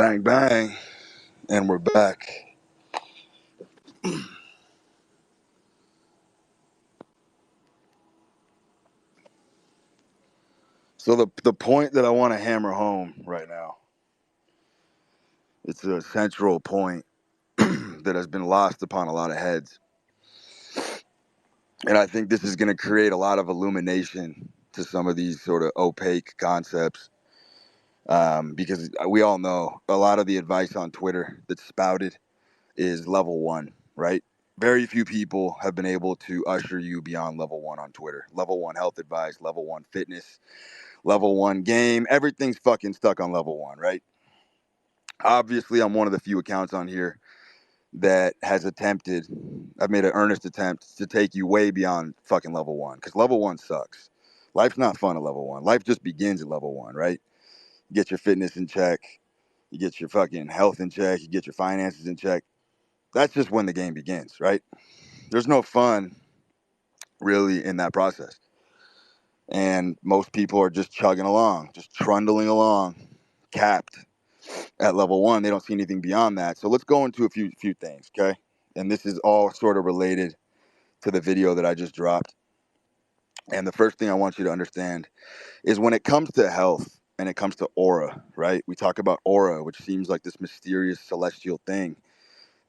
Bang, bang. And we're back. So the point that I want to hammer home right now, it's a central point that has been lost upon a lot of heads. And I think this is going to create a lot of illumination to some of these sort of opaque concepts. Because we all know a lot of the advice on Twitter that's spouted is level one, right? Very few people have been able to usher you beyond level one on Twitter. Level one health advice, level one fitness, level one game. Everything's fucking stuck on level one, right? Obviously, I'm one of the few accounts on here that has attempted, I've made an earnest attempt to take you way beyond fucking level one, because level one sucks. Life's not fun at level one. Life just begins at level one, right? You get your fitness in check, you get your fucking health in check, you get your finances in check. That's just when the game begins, right? There's no fun really in that process. And most people are just chugging along, just trundling along, capped at level one. They don't see anything beyond that. So let's go into a few things, okay? And this is all sort of related to the video that I just dropped. And the first thing I want you to understand is when it comes to health and it comes to aura, right? We talk about aura, which seems like this mysterious celestial thing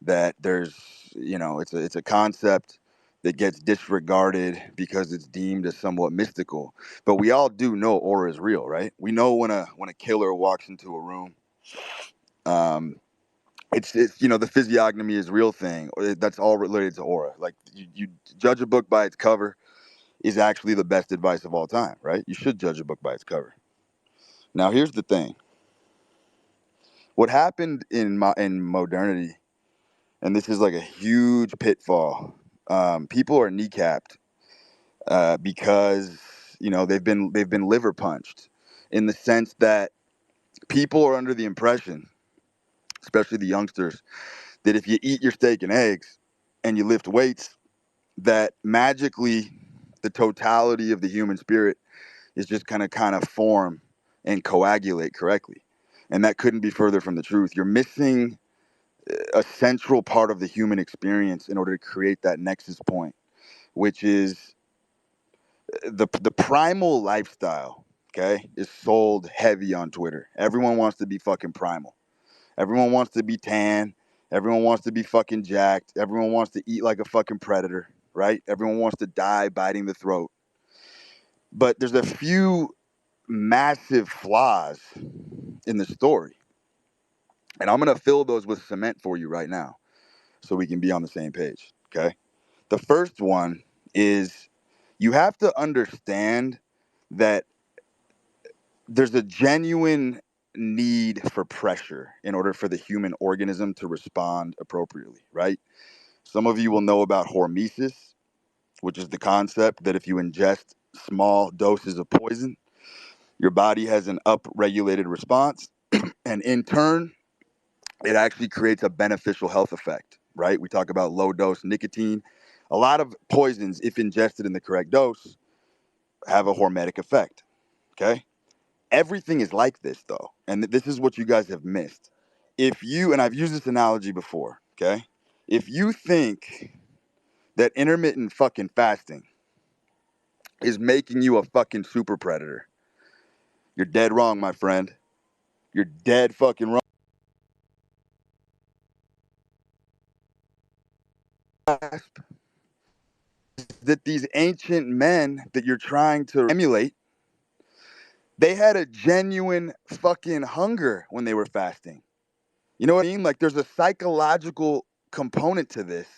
that there's, it's a concept that gets disregarded because it's deemed as somewhat mystical. But we all do know aura is real, right? We know when a killer walks into a room, it's the physiognomy is a real thing. That's all related to aura. Like you judge a book by its cover is actually the best advice of all time, right? You should judge a book by its cover. Now here's the thing. What happened in modernity, and this is like a huge pitfall. People are kneecapped because they've been liver punched, in the sense that people are under the impression, especially the youngsters, that if you eat your steak and eggs and you lift weights, that magically the totality of the human spirit is just kind of form and coagulate correctly. And that couldn't be further from the truth. You're missing a central part of the human experience in order to create that nexus point, which is the primal lifestyle, okay, is sold heavy on Twitter. Everyone wants to be fucking primal. Everyone wants to be tan. Everyone wants to be fucking jacked. Everyone wants to eat like a fucking predator, right? Everyone wants to die biting the throat. But there's a few massive flaws in the story. And I'm going to fill those with cement for you right now so we can be on the same page, okay? The first one is you have to understand that there's a genuine need for pressure in order for the human organism to respond appropriately, right? Some of you will know about hormesis, which is the concept that if you ingest small doses of poison, your body has an upregulated response, and in turn, it actually creates a beneficial health effect, right? We talk about low dose nicotine. A lot of poisons, if ingested in the correct dose, have a hormetic effect, okay? Everything is like this, though, and this is what you guys have missed. If you, and I've used this analogy before, okay? If you think that intermittent fucking fasting is making you a fucking super predator, you're dead wrong, my friend. You're dead fucking wrong. That these ancient men that you're trying to emulate, they had a genuine fucking hunger when they were fasting. You know what I mean? Like there's a psychological component to this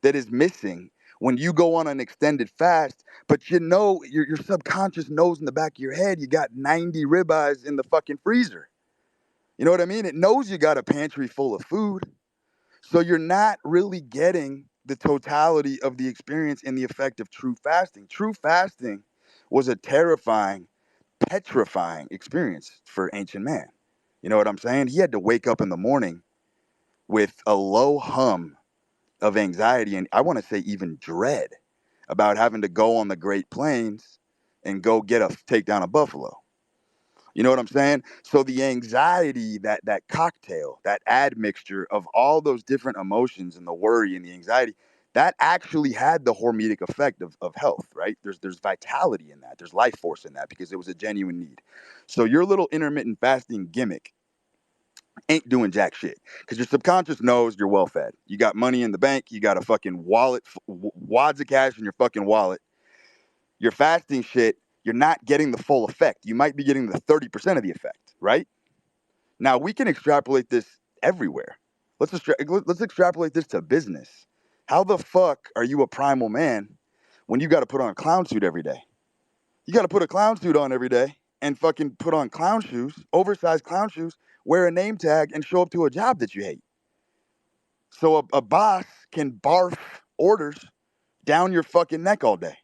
that is missing when you go on an extended fast, but your subconscious knows in the back of your head you got 90 ribeyes in the fucking freezer. You know what I mean? It knows you got a pantry full of food. So you're not really getting the totality of the experience and the effect of true fasting. True fasting was a terrifying, petrifying experience for ancient man. You know what I'm saying? He had to wake up in the morning with a low hum of anxiety and I want to say even dread about having to go on the Great Plains and go take down a buffalo. You know what I'm saying? So the anxiety, that cocktail, that admixture of all those different emotions and the worry and the anxiety, that actually had the hormetic effect of health, right? There's vitality in that. There's life force in that because it was a genuine need. So your little intermittent fasting gimmick ain't doing jack shit because your subconscious knows you're well fed. You got money in the bank. You got a fucking wallet, wads of cash in your fucking wallet. Your fasting shit, you're not getting the full effect. You might be getting the 30% of the effect, right? Now we can extrapolate this everywhere. Let's extrapolate this to business. How the fuck are you a primal man when you got to put on a clown suit every day? You got to put a clown suit on every day and fucking put on clown shoes, oversized clown shoes, wear a name tag, and show up to a job that you hate. So a boss can barf orders down your fucking neck all day.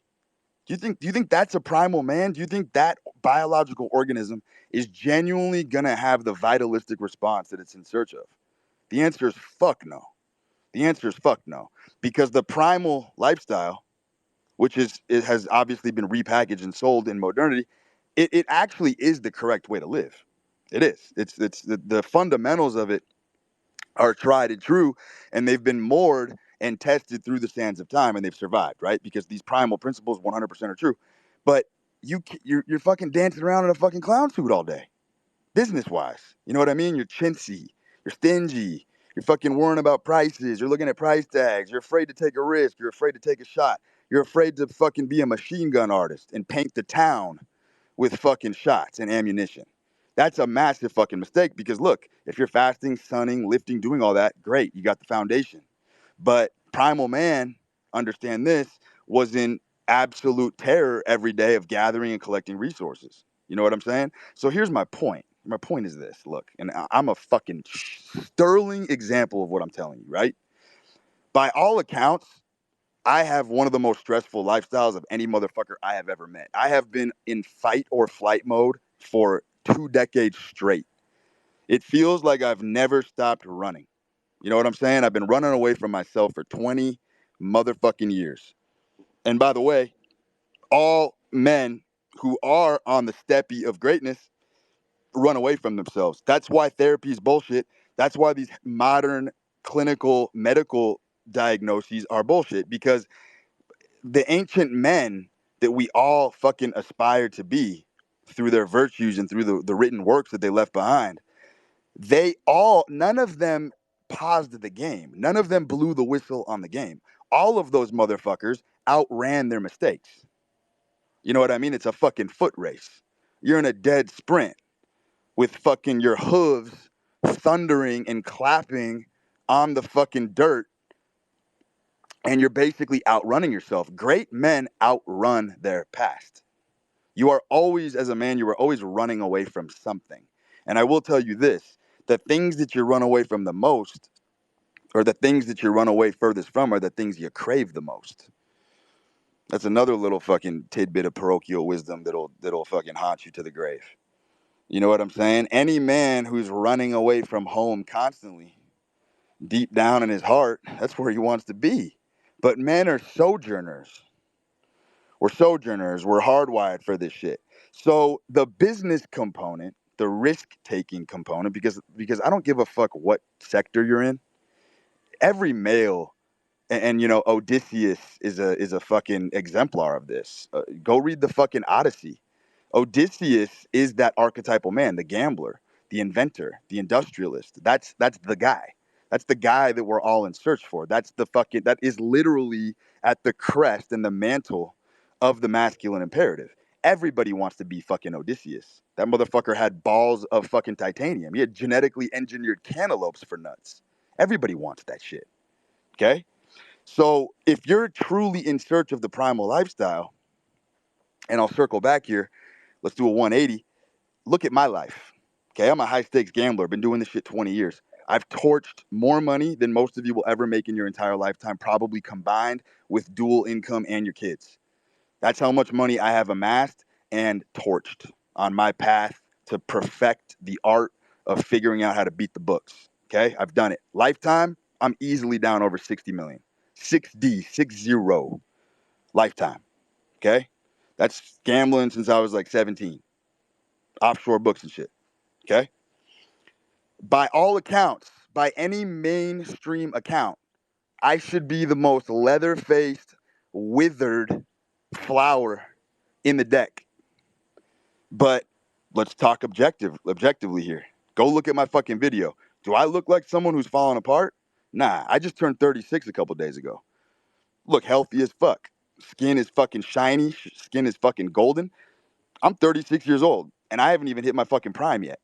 Do you think that's a primal man? Do you think that biological organism is genuinely gonna have the vitalistic response that it's in search of? The answer is fuck no. The answer is fuck no. Because the primal lifestyle, which it has obviously been repackaged and sold in modernity, it actually is the correct way to live. It is. It's the fundamentals of it are tried and true, and they've been moored and tested through the sands of time, and they've survived, right? Because these primal principles 100% are true. But you're fucking dancing around in a fucking clown suit all day, business wise. You know what I mean? You're chintzy, you're stingy, you're fucking worrying about prices, you're looking at price tags, you're afraid to take a risk, you're afraid to take a shot, you're afraid to fucking be a machine gun artist and paint the town with fucking shots and ammunition. That's a massive fucking mistake because look, if you're fasting, sunning, lifting, doing all that, great, you got the foundation. But primal man, understand this, was in absolute terror every day of gathering and collecting resources. You know what I'm saying? So here's my point. My point is this, look, and I'm a fucking sterling example of what I'm telling you, right? By all accounts, I have one of the most stressful lifestyles of any motherfucker I have ever met. I have been in fight or flight mode for 2 decades straight. It feels like I've never stopped running. You know what I'm saying? I've been running away from myself for 20 motherfucking years. And by the way, all men who are on the steppy of greatness run away from themselves. That's why therapy is bullshit. That's why these modern clinical medical diagnoses are bullshit because the ancient men that we all fucking aspire to be through their virtues and through the written works that they left behind, none of them paused the game. None of them blew the whistle on the game. All of those motherfuckers outran their mistakes. You know what I mean? It's a fucking foot race. You're in a dead sprint with fucking your hooves thundering and clapping on the fucking dirt, and you're basically outrunning yourself. Great men outrun their past. You are always, as a man, you are always running away from something. And I will tell you this, the things that you run away from the most, or the things that you run away furthest from, are the things you crave the most. That's another little fucking tidbit of parochial wisdom that'll fucking haunt you to the grave. You know what I'm saying? Any man who's running away from home constantly, deep down in his heart, that's where he wants to be. But men are sojourners. We're sojourners. We're hardwired for this shit. So the business component, the risk-taking component, because I don't give a fuck what sector you're in. Every male, and you know, Odysseus is a fucking exemplar of this. Go read the fucking Odyssey. Odysseus is that archetypal man, the gambler, the inventor, the industrialist. That's the guy. That's the guy that we're all in search for. That is literally at the crest and the mantle of the masculine imperative. Everybody wants to be fucking Odysseus. That motherfucker had balls of fucking titanium. He had genetically engineered cantaloupes for nuts. Everybody wants that shit. Okay? So if you're truly in search of the primal lifestyle, and I'll circle back here, let's do a 180. Look at my life. Okay, I'm a high stakes gambler. Been doing this shit 20 years. I've torched more money than most of you will ever make in your entire lifetime, probably combined with dual income and your kids. That's how much money I have amassed and torched on my path to perfect the art of figuring out how to beat the books. Okay, I've done it. Lifetime, I'm easily down over 60 million. 6D, 60 lifetime. Okay, that's gambling since I was like 17. offshore books and shit. Okay? By all accounts, by any mainstream account, I should be the most leather-faced, withered flower in the deck. But let's talk objectively here. Go look at my fucking video. Do I look like someone who's falling apart? Nah, I just turned 36 a couple days ago. Look healthy as fuck. Skin is fucking shiny. Skin is fucking golden. I'm 36 years old, and I haven't even hit my fucking prime yet.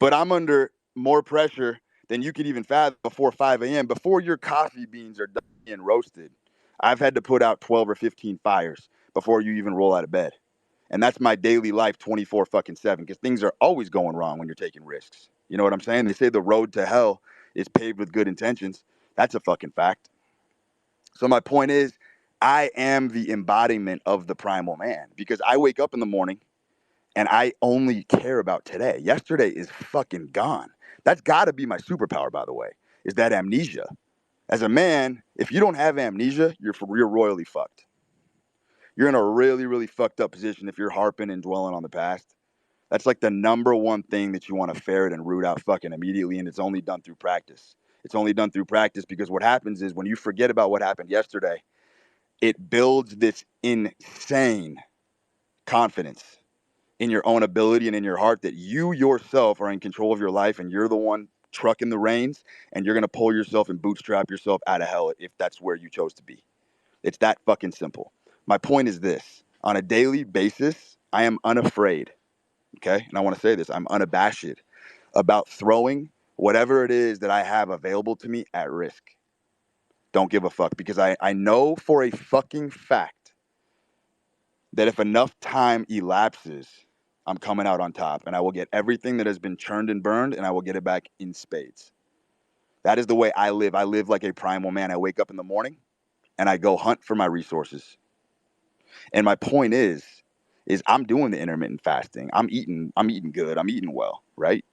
But I'm under more pressure than you could even fathom before 5 a.m. Before your coffee beans are done and roasted, I've had to put out 12 or 15 fires before you even roll out of bed. And that's my daily life 24 fucking 7, because things are always going wrong when you're taking risks. You know what I'm saying? They say the road to hell is paved with good intentions. That's a fucking fact. So my point is, I am the embodiment of the primal man, because I wake up in the morning and I only care about today. Yesterday is fucking gone. That's got to be my superpower, by the way, is that amnesia. As a man, if you don't have amnesia, you're royally fucked. You're in a really, really fucked up position if you're harping and dwelling on the past. That's like the number one thing that you want to ferret and root out fucking immediately, and it's only done through practice. It's only done through practice, because what happens is when you forget about what happened yesterday, it builds this insane confidence in your own ability and in your heart that you yourself are in control of your life, and you're the one trucking the reins, and you're going to pull yourself and bootstrap yourself out of hell if that's where you chose to be. It's that fucking simple. My point is this: on a daily basis, I am unafraid. Okay. And I want to say this: I'm unabashed about throwing whatever it is that I have available to me at risk. Don't give a fuck, because I know for a fucking fact that if enough time elapses, I'm coming out on top, and I will get everything that has been churned and burned, and I will get it back in spades. That is the way I live. I live like a primal man. I wake up in the morning and I go hunt for my resources. And my point is I'm doing the intermittent fasting. I'm eating good. I'm eating well, right?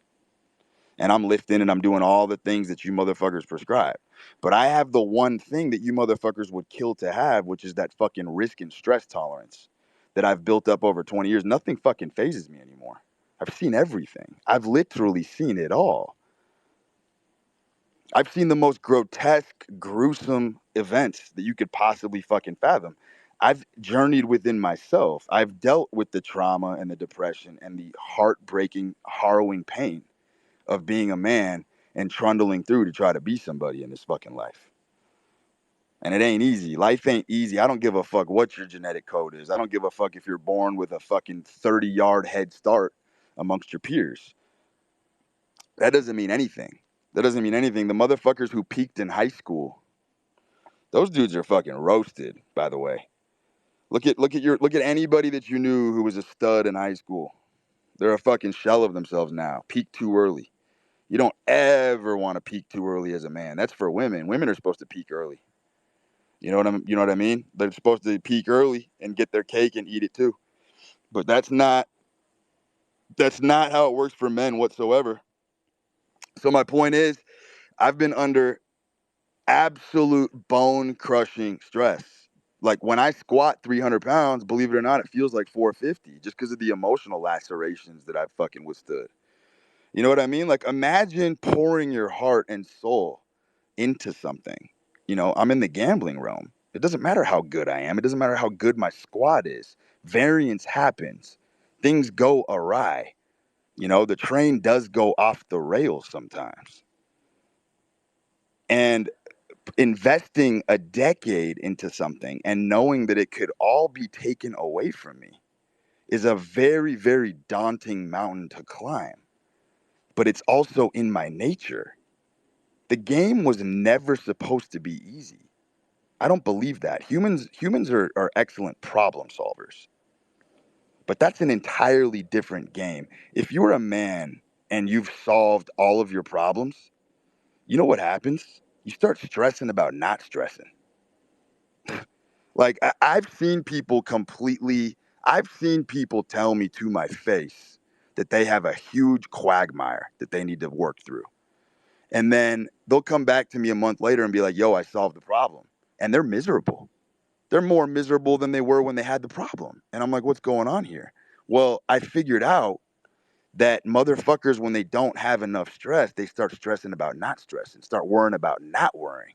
And I'm lifting and I'm doing all the things that you motherfuckers prescribe. But I have the one thing that you motherfuckers would kill to have, which is that fucking risk and stress tolerance that I've built up over 20 years. Nothing fucking phases me anymore. I've seen everything. I've literally seen it all. I've seen the most grotesque, gruesome events that you could possibly fucking fathom. I've journeyed within myself. I've dealt with the trauma and the depression and the heartbreaking, harrowing pain of being a man and trundling through to try to be somebody in this fucking life. And it ain't easy. Life ain't easy. I don't give a fuck what your genetic code is. I don't give a fuck if you're born with a fucking 30-yard head start amongst your peers. That doesn't mean anything. That doesn't mean anything. The motherfuckers who peaked in high school, those dudes are fucking roasted, by the way. Look at anybody that you knew who was a stud in high school. They're a fucking shell of themselves now. Peak too early. You don't ever want to peak too early as a man. That's for women. Women are supposed to peak early. You know what I mean? They're supposed to peak early and get their cake and eat it too. But that's not how it works for men whatsoever. So my point is, I've been under absolute bone crushing stress. Like when I squat 300 pounds, believe it or not, it feels like 450, just because of the emotional lacerations that I've fucking withstood. You know what I mean? Like imagine pouring your heart and soul into something. I'm in the gambling realm. It doesn't matter how good I am. It doesn't matter how good my squad is. Variance happens. Things go awry. The train does go off the rails sometimes. And investing a decade into something and knowing that it could all be taken away from me is a very, very daunting mountain to climb. But it's also in my nature. The game was never supposed to be easy. I don't believe that. Humans are excellent problem solvers. But that's an entirely different game. If you're a man and you've solved all of your problems, you know what happens? You start stressing about not stressing. Like I've seen people tell me to my face that they have a huge quagmire that they need to work through. And then they'll come back to me a month later and be like, yo, I solved the problem. And they're miserable. They're more miserable than they were when they had the problem. And I'm like, what's going on here? Well, I figured out that motherfuckers, when they don't have enough stress, they start stressing about not stressing, start worrying about not worrying,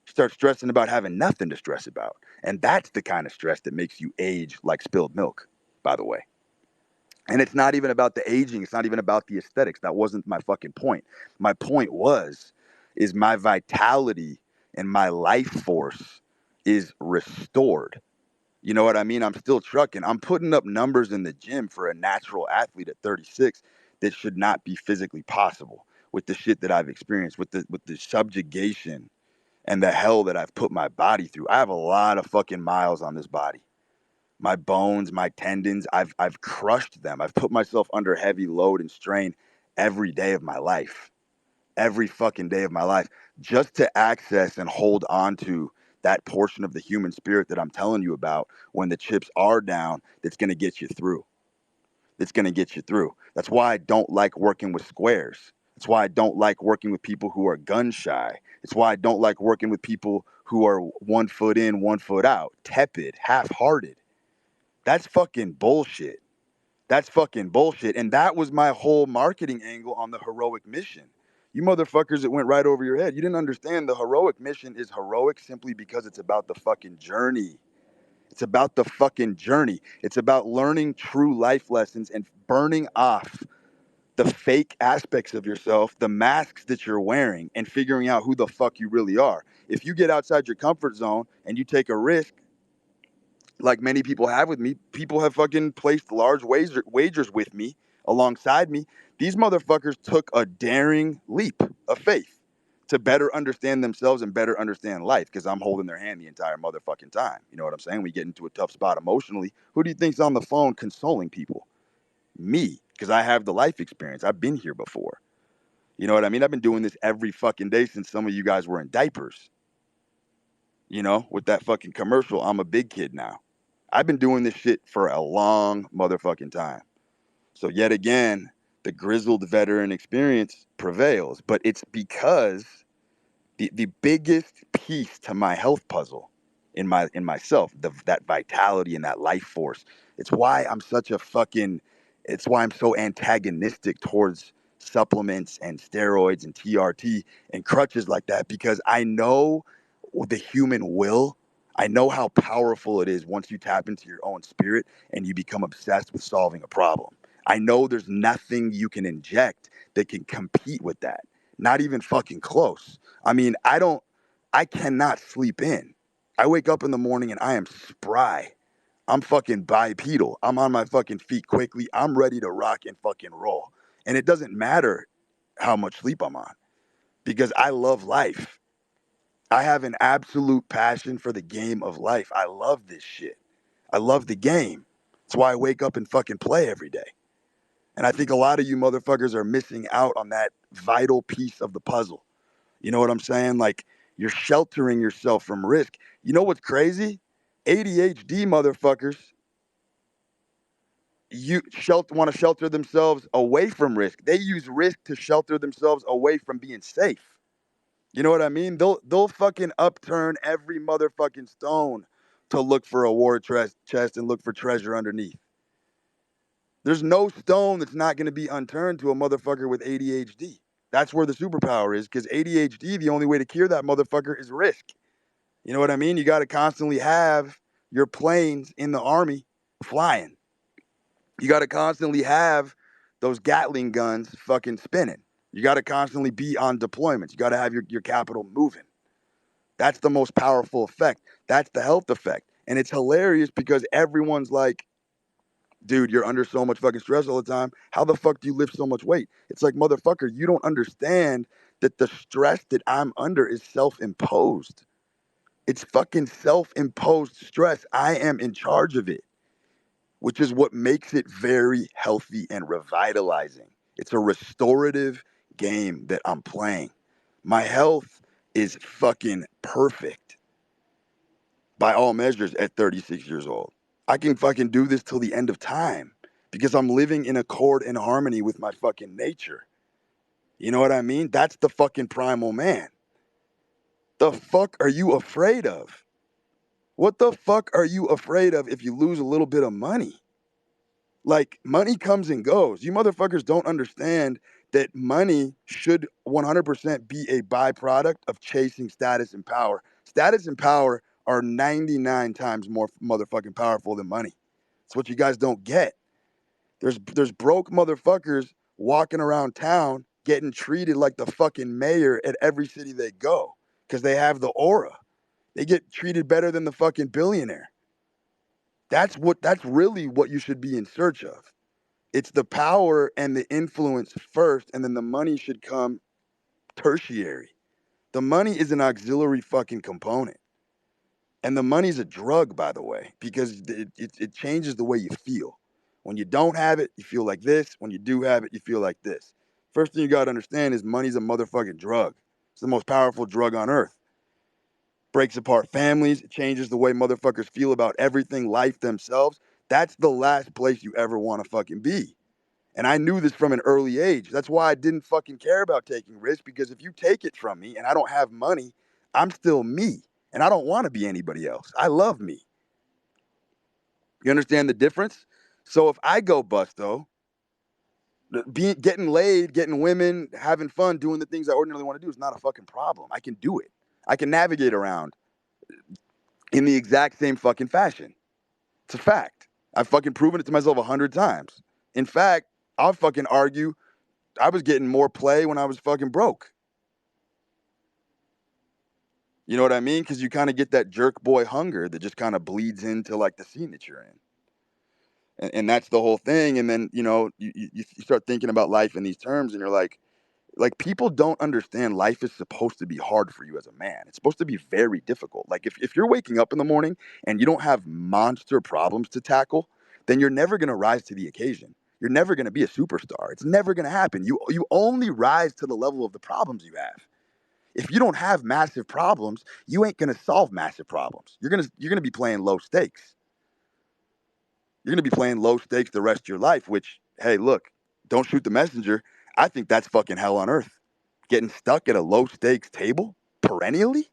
start stressing about having nothing to stress about. And that's the kind of stress that makes you age like spilled milk, by the way. And it's not even about the aging. It's not even about the aesthetics. That wasn't my fucking point. My point is my vitality and my life force is restored. You know what I mean? I'm still trucking. I'm putting up numbers in the gym for a natural athlete at 36 that should not be physically possible with the shit that I've experienced, with the subjugation and the hell that I've put my body through. I have a lot of fucking miles on this body. My bones, my tendons, I've crushed them. I've put myself under heavy load and strain every day of my life. Every fucking day of my life, just to access and hold on to that portion of the human spirit that I'm telling you about when the chips are down, that's going to get you through. That's going to get you through. That's why I don't like working with squares. That's why I don't like working with people who are gun shy. It's why I don't like working with people who are 1 foot in, 1 foot out, tepid, half-hearted. That's fucking bullshit. That's fucking bullshit. And that was my whole marketing angle on the heroic mission. You motherfuckers, it went right over your head. You didn't understand the heroic mission is heroic simply because it's about the fucking journey. It's about the fucking journey. It's about learning true life lessons and burning off the fake aspects of yourself, the masks that you're wearing, and figuring out who the fuck you really are. If you get outside your comfort zone and you take a risk, like many people have with me, people have fucking placed large wagers with me, alongside me. These motherfuckers took a daring leap of faith to better understand themselves and better understand life, because I'm holding their hand the entire motherfucking time. You know what I'm saying? We get into a tough spot emotionally. Who do you think's on the phone consoling people? Me, because I have the life experience. I've been here before. You know what I mean? I've been doing this every fucking day since some of you guys were in diapers. You know, with that fucking commercial, I'm a big kid now. I've been doing this shit for a long motherfucking time. So yet again, the grizzled veteran experience prevails, but it's because the biggest piece to my health puzzle in myself, that vitality and that life force. It's why I'm such a fucking it's why I'm so antagonistic towards supplements and steroids and TRT and crutches like that, because I know the human will. I know how powerful it is once you tap into your own spirit and you become obsessed with solving a problem. I know there's nothing you can inject that can compete with that. Not even fucking close. I mean, I cannot sleep in. I wake up in the morning and I am spry. I'm fucking bipedal. I'm on my fucking feet quickly. I'm ready to rock and fucking roll. And it doesn't matter how much sleep I'm on, because I love life. I have an absolute passion for the game of life. I love this shit. I love the game. That's why I wake up and fucking play every day. And I think a lot of you motherfuckers are missing out on that vital piece of the puzzle. You know what I'm saying? Like, you're sheltering yourself from risk. You know what's crazy? ADHD motherfuckers, want to shelter themselves away from risk. They use risk to shelter themselves away from being safe. You know what I mean? They'll fucking upturn every motherfucking stone to look for a war chest and look for treasure underneath. There's no stone that's not going to be unturned to a motherfucker with ADHD. That's where the superpower is, because ADHD, the only way to cure that motherfucker is risk. You know what I mean? You got to constantly have your planes in the army flying. You got to constantly have those Gatling guns fucking spinning. You got to constantly be on deployments. You got to have your capital moving. That's the most powerful effect. That's the health effect. And it's hilarious because everyone's like, dude, you're under so much fucking stress all the time. How the fuck do you lift so much weight? It's like, motherfucker, you don't understand that the stress that I'm under is self-imposed. It's fucking self-imposed stress. I am in charge of it, which is what makes it very healthy and revitalizing. It's a restorative game that I'm playing. My health is fucking perfect by all measures at 36 years old. I can fucking do this till the end of time because I'm living in accord and harmony with my fucking nature. You know what I mean? That's the fucking primal man. The fuck are you afraid of? What the fuck are you afraid of if you lose a little bit of money? Like, money comes and goes. You motherfuckers don't understand that money should 100% be a byproduct of chasing status and power. Status and power are 99 times more motherfucking powerful than money. It's what you guys don't get. There's broke motherfuckers walking around town getting treated like the fucking mayor at every city they go because they have the aura. They get treated better than the fucking billionaire. That's really what you should be in search of. It's the power and the influence first, and then the money should come tertiary. The money is an auxiliary fucking component. And the money's a drug, by the way, because it changes the way you feel. When you don't have it, you feel like this. When you do have it, you feel like this. First thing you got to understand is money's a motherfucking drug. It's the most powerful drug on earth. Breaks apart families. It changes the way motherfuckers feel about everything, life, themselves. That's the last place you ever want to fucking be. And I knew this from an early age. That's why I didn't fucking care about taking risks, because if you take it from me and I don't have money, I'm still me. And I don't want to be anybody else. I love me. You understand the difference? So if I go bust, though, getting laid, getting women, having fun, doing the things I ordinarily want to do is not a fucking problem. I can do it. I can navigate around in the exact same fucking fashion. It's a fact. I've fucking proven it to myself 100 times. In fact, I'll fucking argue I was getting more play when I was fucking broke. You know what I mean? Because you kind of get that jerk boy hunger that just kind of bleeds into like the scene that you're in. And that's the whole thing. And then, you start thinking about life in these terms, and you're like, people don't understand life is supposed to be hard for you as a man. It's supposed to be very difficult. Like, if you're waking up in the morning and you don't have monster problems to tackle, then you're never going to rise to the occasion. You're never going to be a superstar. It's never going to happen. You only rise to the level of the problems you have. If you don't have massive problems, you ain't going to solve massive problems. You're going to be playing low stakes. You're going to be playing low stakes the rest of your life, which, hey, look, don't shoot the messenger. I think that's fucking hell on earth. Getting stuck at a low stakes table perennially?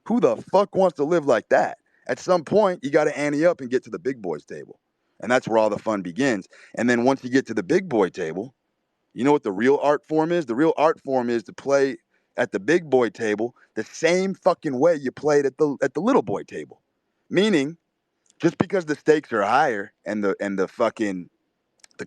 Who the fuck wants to live like that? At some point, you got to ante up and get to the big boys table. And that's where all the fun begins. And then once you get to the big boy table, you know what the real art form is? The real art form is to play at the big boy table the same fucking way you played at the little boy table. Meaning, just because the stakes are higher and the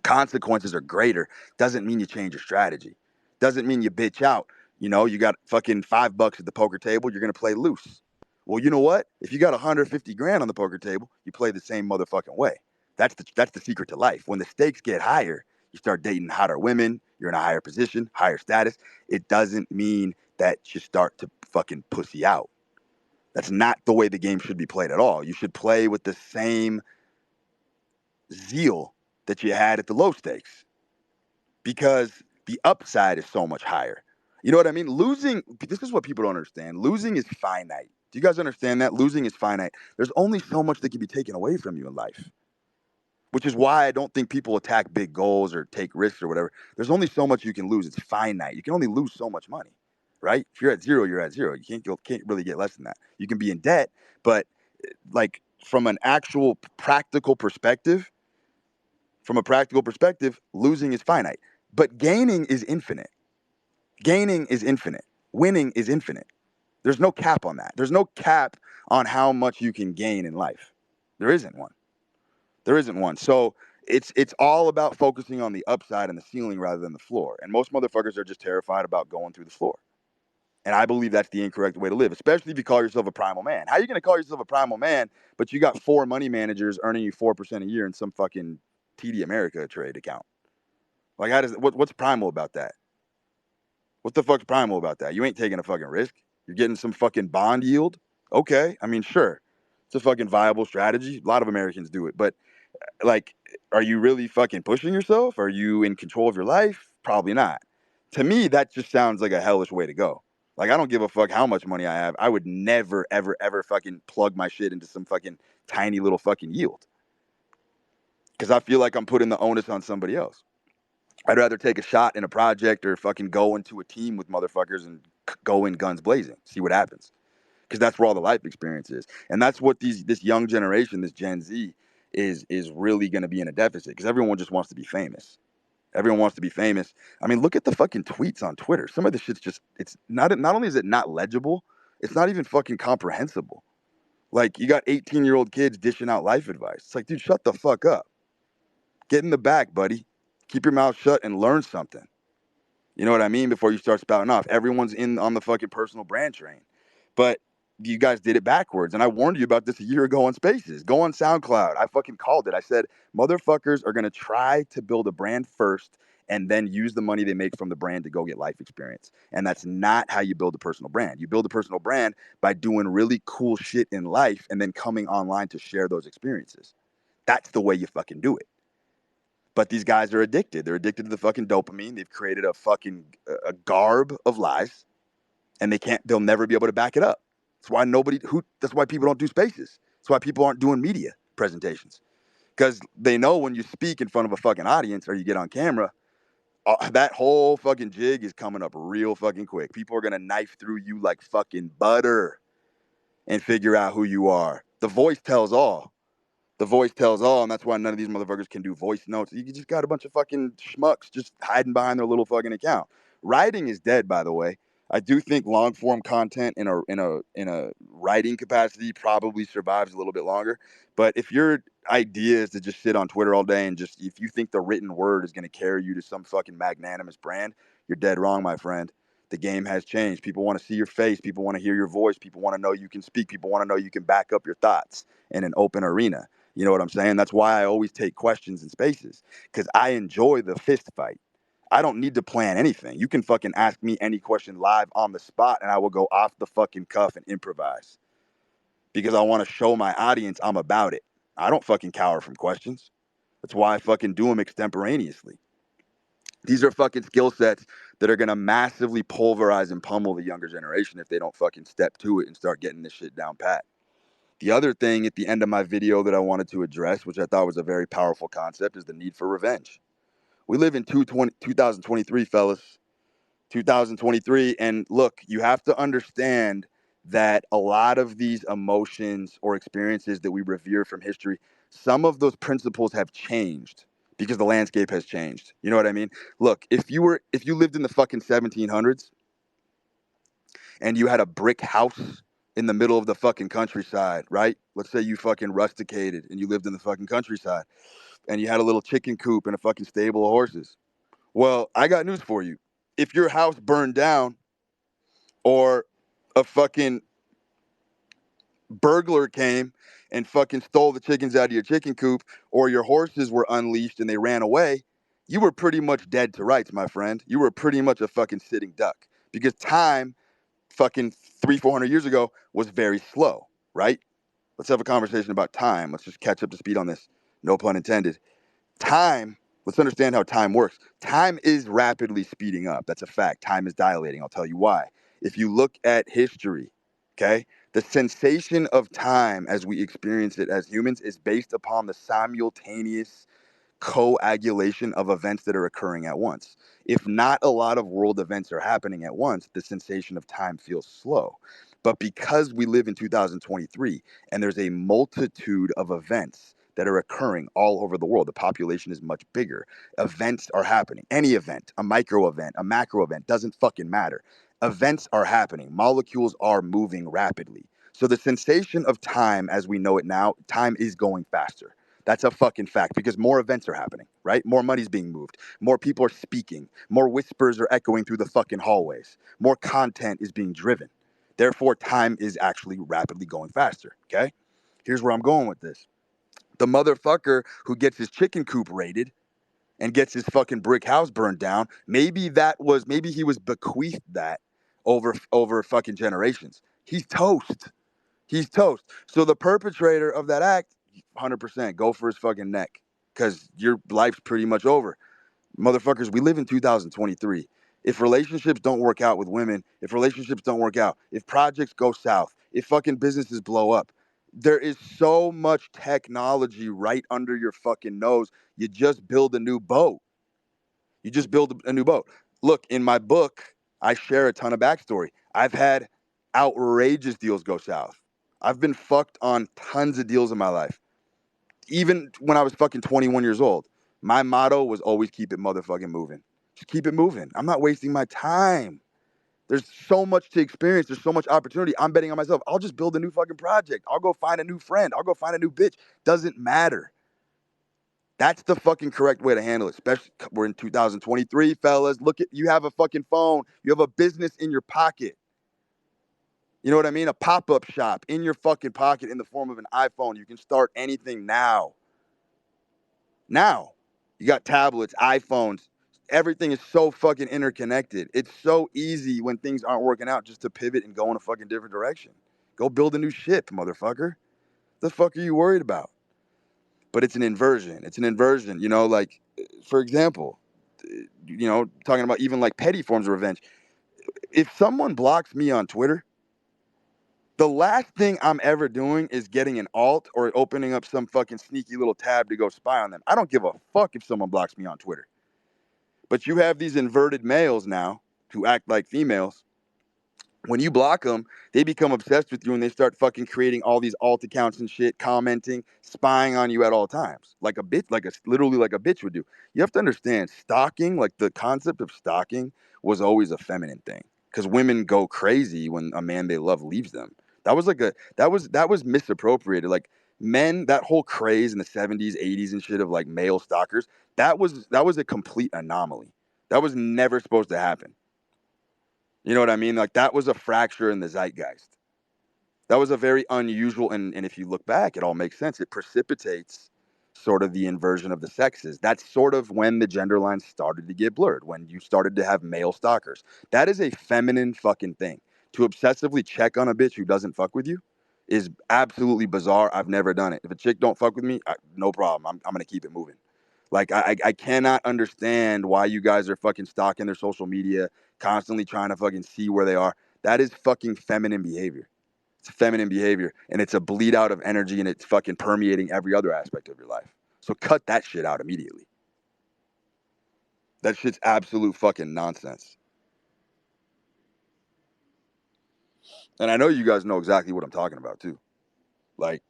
consequences are greater doesn't mean you change your strategy. Doesn't mean you bitch out. You got fucking $5 at the poker table, you're gonna play loose. Well, you know what? If you got 150 grand on the poker table, you play the same motherfucking way. That's the secret to life. When the stakes get higher, you start dating hotter women, you're in a higher position, higher status. It doesn't mean that you start to fucking pussy out. That's not the way the game should be played at all. You should play with the same zeal that you had at the low stakes, because the upside is so much higher. You know what I mean? Losing, this is what people don't understand. Losing is finite. Do you guys understand that? Losing is finite. There's only so much that can be taken away from you in life, which is why I don't think people attack big goals or take risks or whatever. There's only so much you can lose. It's finite. You can only lose so much money, right? If you're at zero, you're at zero. You can't really get less than that. You can be in debt, but like from an actual practical perspective, losing is finite, but gaining is infinite. Gaining is infinite. Winning is infinite. There's no cap on that. There's no cap on how much you can gain in life. There isn't one. There isn't one. So it's all about focusing on the upside and the ceiling rather than the floor. And most motherfuckers are just terrified about going through the floor. And I believe that's the incorrect way to live, especially if you call yourself a primal man. How are you going to call yourself a primal man, but you got 4 money managers earning you 4% a year in some fucking TD America trade account? Like, what's primal about that? What the fuck's primal about that? You ain't taking a fucking risk. You're getting some fucking bond yield. Okay, I mean, sure, it's a fucking viable strategy. A lot of Americans do it, but like, are you really fucking pushing yourself? Are you in control of your life? Probably not. To me, that just sounds like a hellish way to go. Like, I don't give a fuck how much money I have. I would never, ever, ever fucking plug my shit into some fucking tiny little fucking yield, because I feel like I'm putting the onus on somebody else. I'd rather take a shot in a project or fucking go into a team with motherfuckers and go in guns blazing, see what happens. Because that's where all the life experience is. And that's what this young generation, this Gen Z, is really going to be in a deficit because everyone just wants to be famous. Everyone wants to be famous. I mean, look at the fucking tweets on Twitter. Some of the shit's just, it's not only is it not legible, it's not even fucking comprehensible. Like, you got 18-year-old kids dishing out life advice. It's like, dude, shut the fuck up. Get in the back, buddy. Keep your mouth shut and learn something. You know what I mean? Before you start spouting off. Everyone's in on the fucking personal brand train. But you guys did it backwards. And I warned you about this a year ago on Spaces. Go on SoundCloud. I fucking called it. I said, motherfuckers are going to try to build a brand first and then use the money they make from the brand to go get life experience. And that's not how you build a personal brand. You build a personal brand by doing really cool shit in life and then coming online to share those experiences. That's the way you fucking do it. But these guys are addicted. They're addicted to the fucking dopamine. They've created a fucking a garb of lies, and they'll never be able to back it up. That's why people don't do Spaces. That's why people aren't doing media presentations. Because they know when you speak in front of a fucking audience or you get on camera, that whole fucking jig is coming up real fucking quick. People are going to knife through you like fucking butter and figure out who you are. The voice tells all. The voice tells all, and that's why none of these motherfuckers can do voice notes. You just got a bunch of fucking schmucks just hiding behind their little fucking account. Writing is dead, by the way. I do think long form content in a writing capacity probably survives a little bit longer. But if your idea is to just sit on Twitter all day and just if you think the written word is going to carry you to some fucking magnanimous brand, you're dead wrong, my friend. The game has changed. People want to see your face. People want to hear your voice. People want to know you can speak. People want to know you can back up your thoughts in an open arena. You know what I'm saying? That's why I always take questions in Spaces, because I enjoy the fist fight. I don't need to plan anything. You can fucking ask me any question live on the spot and I will go off the fucking cuff and improvise because I want to show my audience I'm about it. I don't fucking cower from questions. That's why I fucking do them extemporaneously. These are fucking skill sets that are going to massively pulverize and pummel the younger generation if they don't fucking step to it and start getting this shit down pat. The other thing at the end of my video that I wanted to address, which I thought was a very powerful concept, is the need for revenge. We live in 2023, fellas. 2023. And look, you have to understand that a lot of these emotions or experiences that we revere from history, some of those principles have changed because the landscape has changed. You know what I mean? Look, if you lived in the fucking 1700s and you had a brick house in the middle of the fucking countryside, right? Let's say you fucking rusticated and you lived in the fucking countryside and you had a little chicken coop and a fucking stable of horses. Well, I got news for you. If your house burned down or a fucking burglar came and fucking stole the chickens out of your chicken coop or your horses were unleashed and they ran away, you were pretty much dead to rights, my friend. You were pretty much a fucking sitting duck because time fucking 300-400 years ago was very slow, right? Let's have a conversation about time. Let's just catch up to speed on this. No pun intended. Time, let's understand how time works. Time is rapidly speeding up. That's a fact. Time is dilating. I'll tell you why. If you look at history, okay, the sensation of time as we experience it as humans is based upon the simultaneous coagulation of events that are occurring at once. If not a lot of world events are happening at once, the sensation of time feels slow. But because we live in 2023 and there's a multitude of events that are occurring all over the world, the population is much bigger. Events are happening. Any event, a micro event, a macro event, doesn't fucking matter. Events are happening. Molecules are moving rapidly. So the sensation of time as we know it now, time is going faster. That's a fucking fact because more events are happening, right? More money's being moved. More people are speaking. More whispers are echoing through the fucking hallways. More content is being driven. Therefore, time is actually rapidly going faster, okay? Here's where I'm going with this. The motherfucker who gets his chicken coop raided and gets his fucking brick house burned down, maybe he was bequeathed that over fucking generations. He's toast. He's toast. So the perpetrator of that act, 100%, go for his fucking neck because your life's pretty much over. Motherfuckers, we live in 2023. If relationships don't work out with women, if relationships don't work out, if projects go south, if fucking businesses blow up, there is so much technology right under your fucking nose. You just build a new boat. You just build a new boat. Look, in my book, I share a ton of backstory. I've had outrageous deals go south. I've been fucked on tons of deals in my life. Even when I was fucking 21 years old, my motto was always keep it motherfucking moving. Just keep it moving. I'm not wasting my time. There's so much to experience. There's so much opportunity. I'm betting on myself. I'll just build a new fucking project. I'll go find a new friend. I'll go find a new bitch. Doesn't matter. That's the fucking correct way to handle it. Especially we're in 2023, fellas. Look at you have a fucking phone. You have a business in your pocket. You know what I mean? A pop-up shop in your fucking pocket in the form of an iPhone. You can start anything now. Now. You got tablets, iPhones. Everything is so fucking interconnected. It's so easy when things aren't working out just to pivot and go in a fucking different direction. Go build a new ship, motherfucker. The fuck are you worried about? But it's an inversion. It's an inversion. You know, like, for example, you know, talking about even like petty forms of revenge. If someone blocks me on Twitter, the last thing I'm ever doing is getting an alt or opening up some fucking sneaky little tab to go spy on them. I don't give a fuck if someone blocks me on Twitter. But you have these inverted males now who act like females. When you block them, they become obsessed with you and they start fucking creating all these alt accounts and shit, commenting, spying on you at all times. Like a bitch, literally like a bitch would do. You have to understand, stalking, like the concept of stalking was always a feminine thing. Because women go crazy when a man they love leaves them. That was misappropriated. Like men, that whole craze in the 70s, 80s and shit of like male stalkers, that was a complete anomaly. That was never supposed to happen. You know what I mean? Like that was a fracture in the zeitgeist. That was a very unusual, and if you look back, it all makes sense. It precipitates sort of the inversion of the sexes. That's sort of when the gender lines started to get blurred, when you started to have male stalkers. That is a feminine fucking thing. To obsessively check on a bitch who doesn't fuck with you is absolutely bizarre. I've never done it. If a chick don't fuck with me, no problem. I'm going to keep it moving. Like, I cannot understand why you guys are fucking stalking their social media, constantly trying to fucking see where they are. That is fucking feminine behavior. It's feminine behavior, and it's a bleed out of energy, and it's fucking permeating every other aspect of your life. So cut that shit out immediately. That shit's absolute fucking nonsense. And I know you guys know exactly what I'm talking about, too. Like,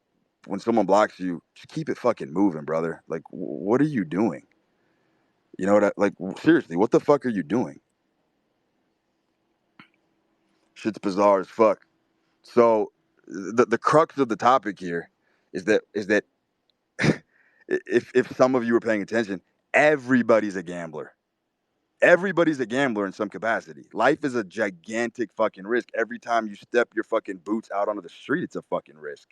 when someone blocks you, just keep it fucking moving, brother. Like, what are you doing? You know what like, seriously, what the fuck are you doing? Shit's bizarre as fuck. So the crux of the topic here is that if some of you are paying attention, everybody's a gambler. Everybody's a gambler in some capacity. Life is a gigantic fucking risk. Every time you step your fucking boots out onto the street, it's a fucking risk.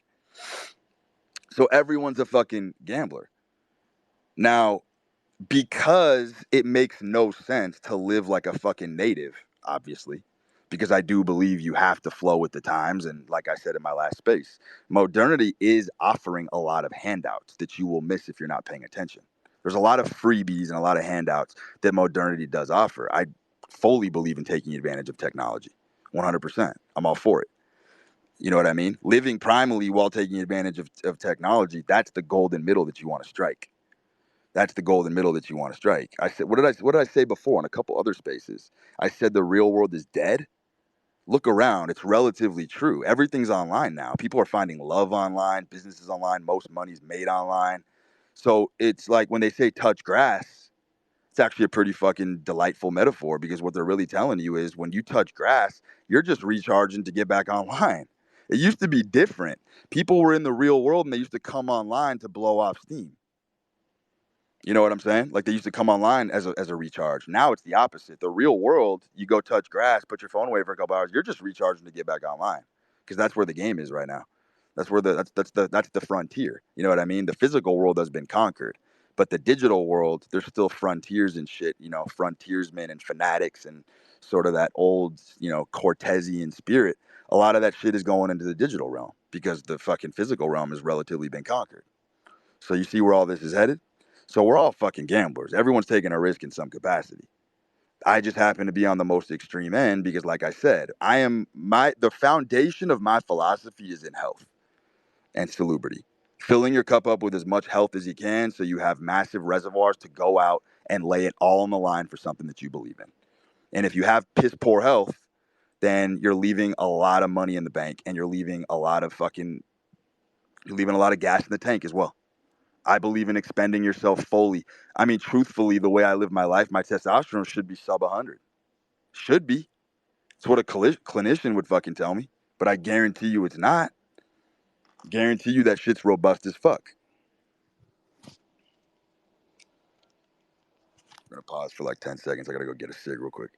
So everyone's a fucking gambler. Now, because it makes no sense to live like a fucking native, obviously, because I do believe you have to flow with the times. And like I said in my last space, modernity is offering a lot of handouts that you will miss if you're not paying attention. There's a lot of freebies and a lot of handouts that modernity does offer. I fully believe in taking advantage of technology, 100%. I'm all for it. You know what I mean? Living primally while taking advantage of technology, that's the golden middle that you want to strike. That's the golden middle that you want to strike. I said, what did I say before in a couple other spaces? I said the real world is dead. Look around; it's relatively true. Everything's online now. People are finding love online, businesses online, most money's made online. So it's like when they say touch grass, it's actually a pretty fucking delightful metaphor because what they're really telling you is when you touch grass, you're just recharging to get back online. It used to be different. People were in the real world and they used to come online to blow off steam. You know what I'm saying? Like they used to come online as a recharge. Now it's the opposite. The real world, you go touch grass, put your phone away for a couple hours, you're just recharging to get back online. Because that's where the game is right now. That's where that's the frontier. You know what I mean? The physical world has been conquered. But the digital world, there's still frontiers and shit, frontiersmen and fanatics and sort of that old, Cortesian spirit. A lot of that shit is going into the digital realm because the fucking physical realm has relatively been conquered. So you see where all this is headed? So we're all fucking gamblers. Everyone's taking a risk in some capacity. I just happen to be on the most extreme end because, like I said, the foundation of my philosophy is in health and salubrity. Filling your cup up with as much health as you can so you have massive reservoirs to go out and lay it all on the line for something that you believe in. And if you have piss poor health, then you're leaving a lot of money in the bank and you're leaving a lot of gas in the tank as well. I believe in expending yourself fully. I mean, truthfully, the way I live my life, my testosterone should be sub 100. Should be. It's what a clinician would fucking tell me. But I guarantee you it's not. Guarantee you that shit's robust as fuck. I'm gonna pause for like 10 seconds. I gotta go get a cig real quick.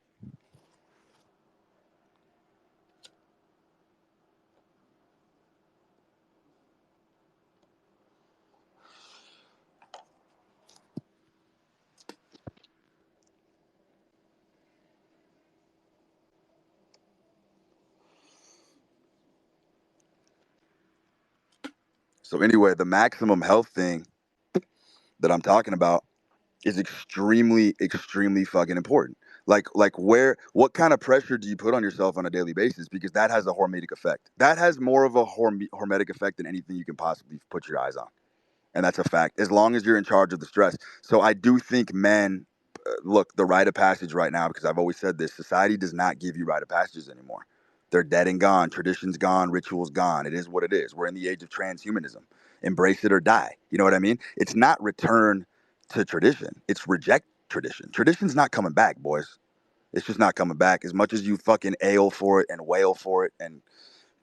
So anyway, the maximum health thing that I'm talking about is extremely, extremely fucking important. Like what kind of pressure do you put on yourself on a daily basis? Because that has a hormetic effect. That has more of a hormetic effect than anything you can possibly put your eyes on. And that's a fact, as long as you're in charge of the stress. So I do think men, look, the rite of passage right now, because I've always said this, society does not give you rite of passages anymore. They're dead and gone. Tradition's gone. Ritual's gone. It is what it is. We're in the age of transhumanism. Embrace it or die. You know what I mean? It's not return to tradition. It's reject tradition. Tradition's not coming back, boys. It's just not coming back. As much as you fucking ail for it and wail for it and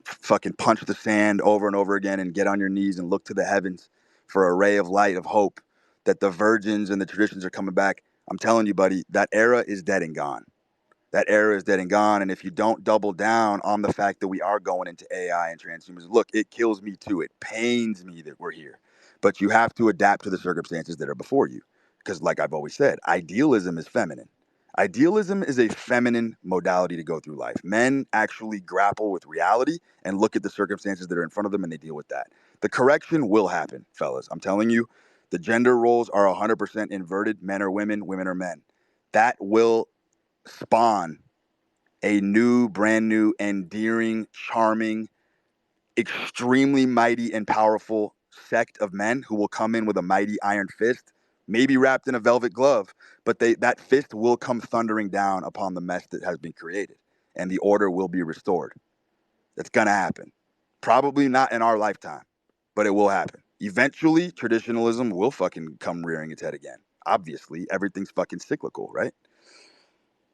fucking punch the sand over and over again and get on your knees and look to the heavens for a ray of light of hope that the virgins and the traditions are coming back. I'm telling you, buddy, that era is dead and gone. That era is dead and gone. And if you don't double down on the fact that we are going into AI and transhumanism, look, it kills me too. It pains me that we're here. But you have to adapt to the circumstances that are before you. Because, like I've always said, idealism is feminine. Idealism is a feminine modality to go through life. Men actually grapple with reality and look at the circumstances that are in front of them and they deal with that. The correction will happen, fellas. I'm telling you, the gender roles are 100% inverted. Men are women, women are men. That will spawn a new, brand new, endearing, charming, extremely mighty and powerful sect of men who will come in with a mighty iron fist, maybe wrapped in a velvet glove, but that fist will come thundering down upon the mess that has been created, and the order will be restored. That's gonna happen. Probably not in our lifetime, but it will happen. Eventually, traditionalism will fucking come rearing its head again. Obviously, everything's fucking cyclical, right?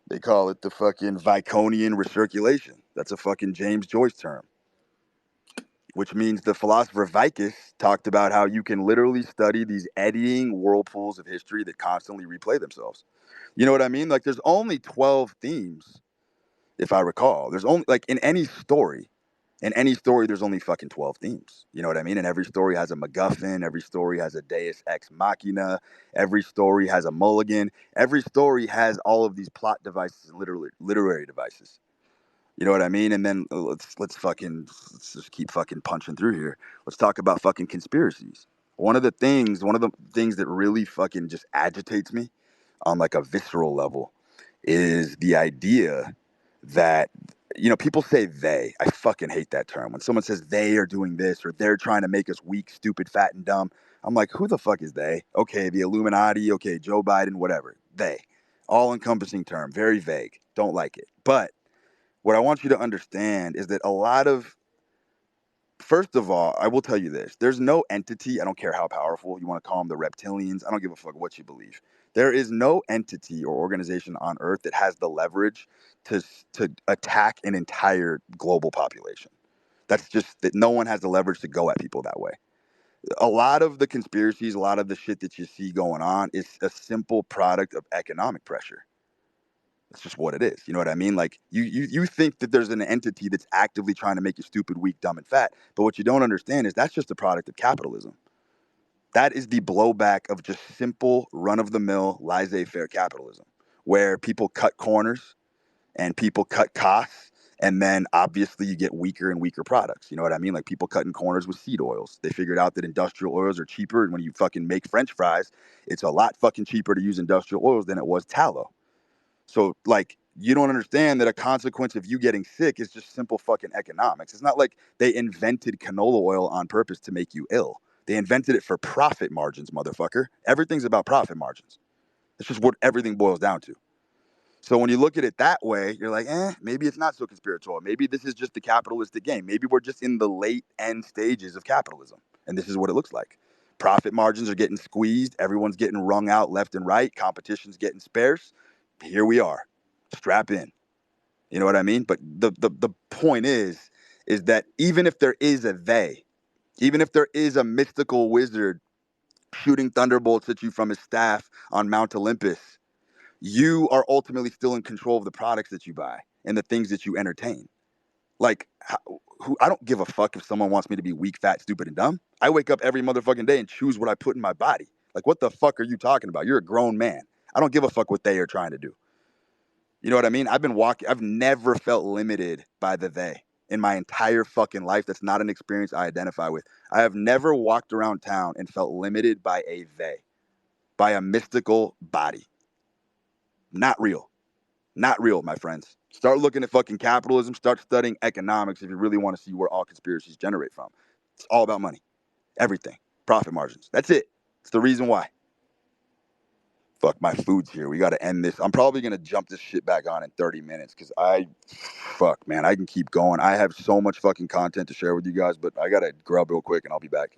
They call it the fucking Viconian recirculation. That's a fucking James Joyce term, which means the philosopher Vicus talked about how you can literally study these eddying whirlpools of history that constantly replay themselves. You know what I mean? Like there's only 12 themes, if I recall. There's only like in any story, there's only fucking 12 themes. You know what I mean? And every story has a MacGuffin. Every story has a Deus Ex Machina. Every story has a mulligan. Every story has all of these plot devices, literary devices. You know what I mean? And then let's just keep fucking punching through here. Let's talk about fucking conspiracies. One of the things that really fucking just agitates me on like a visceral level is the idea that people say they. I fucking hate that term. When someone says they are doing this or they're trying to make us weak, stupid, fat, and dumb, I'm like, who the fuck is they? Okay, the Illuminati, okay, Joe Biden, whatever. They. All encompassing term, very vague. Don't like it. But what I want you to understand is that first of all, I will tell you this. There's no entity, I don't care how powerful, you want to call them the reptilians, I don't give a fuck what you believe. There is no entity or organization on earth that has the leverage to, to attack an entire global population. That's just that no one has the leverage to go at people that way. A lot of the conspiracies, a lot of the shit that you see going on is a simple product of economic pressure. That's just what it is. You know what I mean? Like you think that there's an entity that's actively trying to make you stupid, weak, dumb, and fat. But what you don't understand is that's just a product of capitalism. That is the blowback of just simple, run-of-the-mill, laissez-faire capitalism, where people cut corners and people cut costs, and then obviously you get weaker and weaker products. You know what I mean? Like people cutting corners with seed oils. They figured out that industrial oils are cheaper, and when you fucking make French fries, it's a lot fucking cheaper to use industrial oils than it was tallow. So, like, you don't understand that a consequence of you getting sick is just simple fucking economics. It's not like they invented canola oil on purpose to make you ill. They invented it for profit margins, motherfucker. Everything's about profit margins. It's just what everything boils down to. So when you look at it that way, you're like, maybe it's not so conspiratorial. Maybe this is just the capitalistic game. Maybe we're just in the late end stages of capitalism, and this is what it looks like. Profit margins are getting squeezed. Everyone's getting wrung out left and right. Competition's getting sparse. Here we are. Strap in. You know what I mean? But the point is that even if there is a they, even if there is a mystical wizard shooting thunderbolts at you from his staff on Mount Olympus, you are ultimately still in control of the products that you buy and the things that you entertain. Like, I don't give a fuck if someone wants me to be weak, fat, stupid, and dumb. I wake up every motherfucking day and choose what I put in my body. Like, what the fuck are you talking about? You're a grown man. I don't give a fuck what they are trying to do. You know what I mean? I've never felt limited by the they in my entire fucking life. That's not an experience I identify with. I have never walked around town and felt limited by a they, by a mystical body. Not real. Not real, my friends. Start looking at fucking capitalism. Start studying economics if you really want to see where all conspiracies generate from. It's all about money. Everything. Profit margins. That's it. It's the reason why. Fuck, my food's here. We got to end this. I'm probably going to jump this shit back on in 30 minutes because fuck, man, I can keep going. I have so much fucking content to share with you guys, but I got to grub real quick and I'll be back.